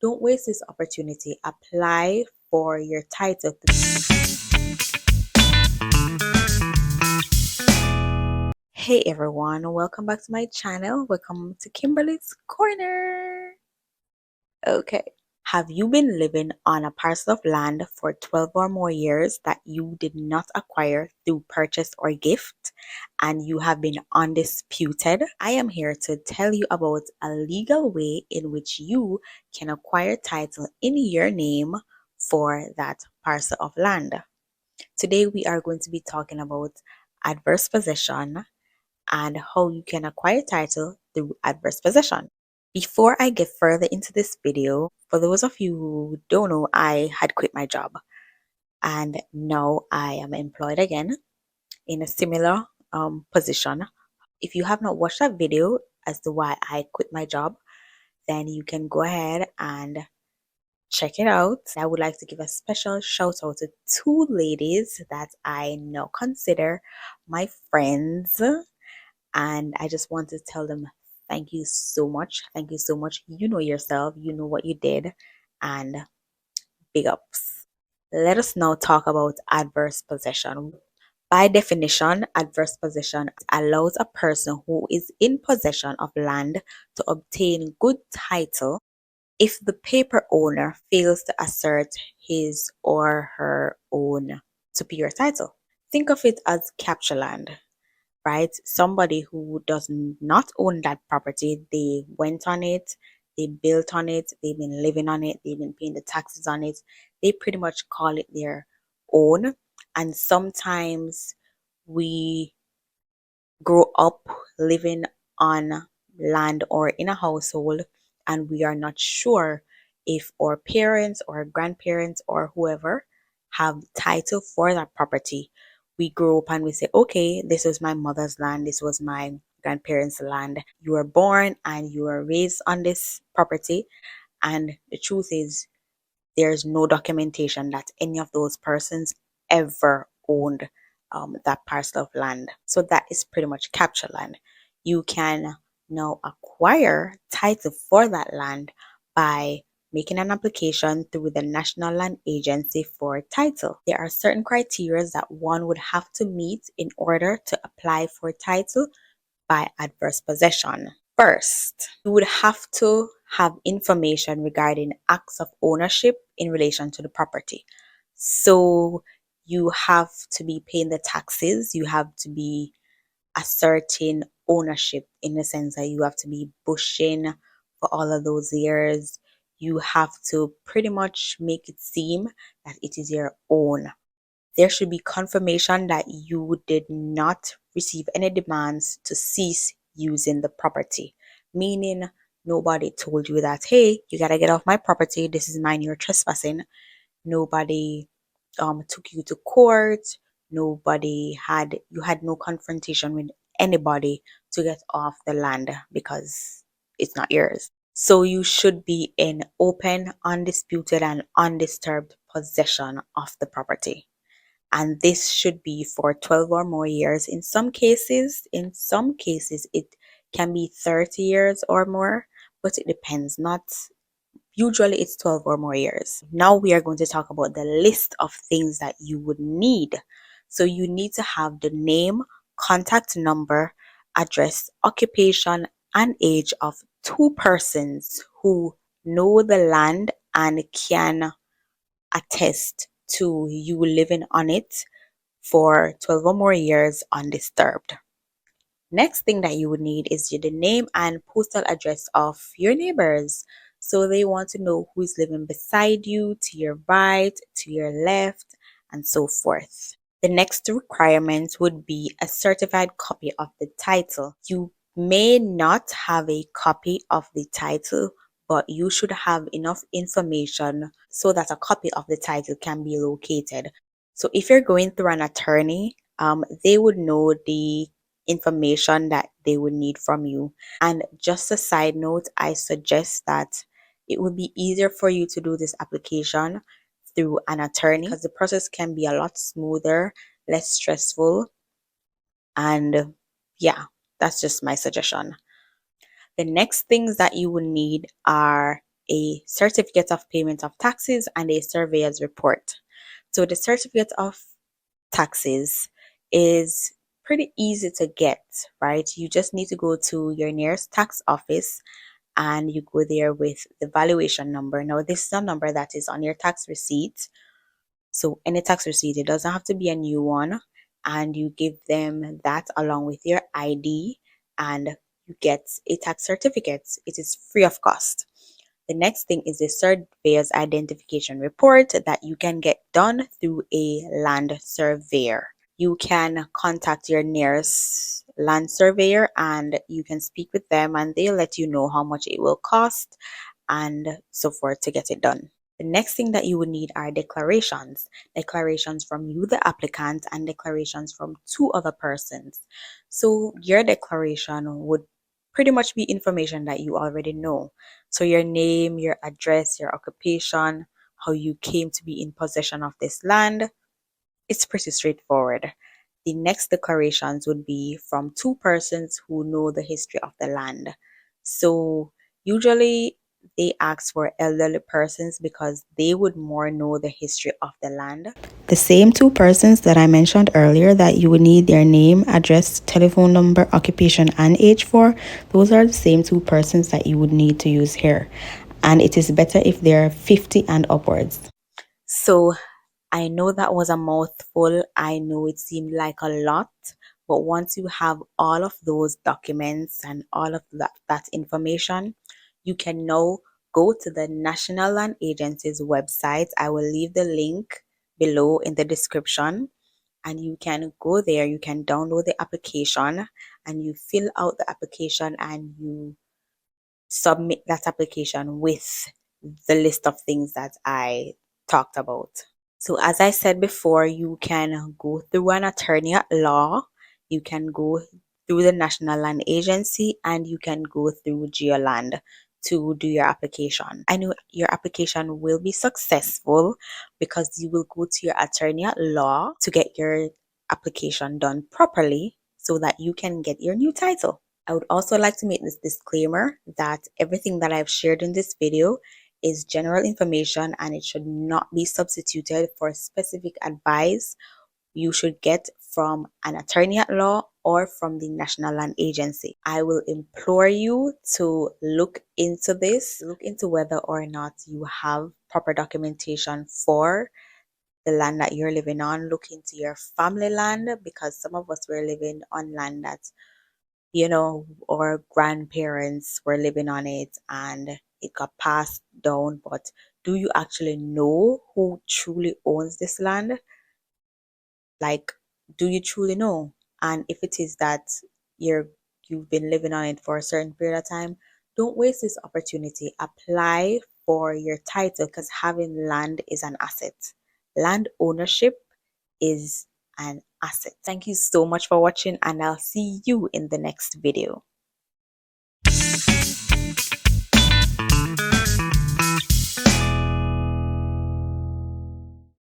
Don't waste this opportunity. Apply for your title. Hey everyone, welcome back to my channel. Welcome to Kimberly's Corner. Okay. Have you been living on a parcel of land for 12 or more years that you did not acquire through purchase or gift, and you have been undisputed? I am here to tell you about a legal way in which you can acquire title in your name for that parcel of land. Today we are going to be talking about adverse possession and how you can acquire title through adverse possession. Before I get further into this video, for those of you who don't know, I had quit my job and now I am employed again in a similar position. If you have not watched that video as to why I quit my job, then you can go ahead and check it out. I would like to give a special shout out to two ladies that I now consider my friends, and I just want to tell them thank you so much. Thank you so much. You know yourself, you know what you did, and big ups. Let us now talk about adverse possession. By definition, adverse possession allows a person who is in possession of land to obtain good title if the paper owner fails to assert his or her own superior title. Think of it as capture land, right? Somebody who does not own that property, they went on it, they built on it, they've been living on it, they've been paying the taxes on it, they pretty much call it their own. And sometimes we grow up living on land or in a household and we are not sure if our parents or grandparents or whoever have title for that property. We grow up and we say, okay, this was my mother's land, this was my grandparents' land. You were born and you were raised on this property, and the truth is there's no documentation that any of those persons ever owned that parcel of land. So that is pretty much capture land. You can now acquire title for that land by making an application through the National Land Agency for title. There are certain criteria that one would have to meet in order to apply for title by adverse possession. First, you would have to have information regarding acts of ownership in relation to the property. So you have to be paying the taxes, you have to be asserting ownership in the sense that you have to be bushing for all of those years. You have to pretty much make it seem that it is your own. There should be confirmation that you did not receive any demands to cease using the property, meaning nobody told you that, hey, you gotta get off my property, this is mine, you're trespassing. Nobody took you to court. You had no confrontation with anybody to get off the land because it's not yours. So you should be in open, undisputed, and undisturbed possession of the property. And this should be for 12 or more years. In some cases, it can be 30 years or more, but it depends. Not usually it's 12 or more years. Now we are going to talk about the list of things that you would need. So you need to have the name, contact number, address, occupation, and age of two persons who know the land and can attest to you living on it for 12 or more years undisturbed. Next thing that you would need is the name and postal address of your neighbors. So they want to know who is living beside you, to your right, to your left, and so forth. The next requirement would be a certified copy of the title. You may not have a copy of the title, but you should have enough information so that a copy of the title can be located. So if you're going through an attorney, they would know the information that they would need from you. And just a side note, I suggest that it would be easier for you to do this application through an attorney because the process can be a lot smoother, less stressful, and yeah, that's just my suggestion. The next things that you will need are a certificate of payment of taxes and a surveyor's report. So the certificate of taxes is pretty easy to get, right? You just need to go to your nearest tax office and you go there with the valuation number. Now, this is a number that is on your tax receipt. So, any tax receipt, it doesn't have to be a new one. And you give them that along with your ID, and you get a tax certificate. It is free of cost. The next thing is the surveyor's identification report that you can get done through a land surveyor. You can contact your nearest land surveyor and you can speak with them, and they'll let you know how much it will cost and so forth to get it done. The next thing that you would need are declarations. Declarations from you, the applicant, and declarations from two other persons. So your declaration would pretty much be information that you already know. So your name, your address, your occupation, how you came to be in possession of this land. It's pretty straightforward. The next declarations would be from two persons who know the history of the land. So usually they ask for elderly persons because they would more know the history of the land. The same two persons that I mentioned earlier that you would need their name, address, telephone number, occupation, and age for, those are the same two persons that you would need to use here. And it is better if they're 50 and upwards. So I know that was a mouthful. I know it seemed like a lot, but once you have all of those documents and all of that information, you can now go to the National Land Agency's website. I will leave the link below in the description, and you can go there. You can download the application and you fill out the application and you submit that application with the list of things that I talked about. So as I said before, you can go through an attorney at law, you can go through the National Land Agency, and you can go through Geoland to do your application. I know your application will be successful because you will go to your attorney at law to get your application done properly so that you can get your new title. I would also like to make this disclaimer that everything that I've shared in this video is general information and it should not be substituted for specific advice you should get from an attorney at law or from the National Land Agency. I will implore you to look into this, look into whether or not you have proper documentation for the land that you're living on. Look into your family land because some of us were living on land that our grandparents were living on it and it got passed down. But do you actually know who truly owns this land? Like, do you truly know? And if it is that you've been living on it for a certain period of time, don't waste this opportunity. Apply for your title because having land is an asset. Land ownership is an asset. Thank you so much for watching, and I'll see you in the next video.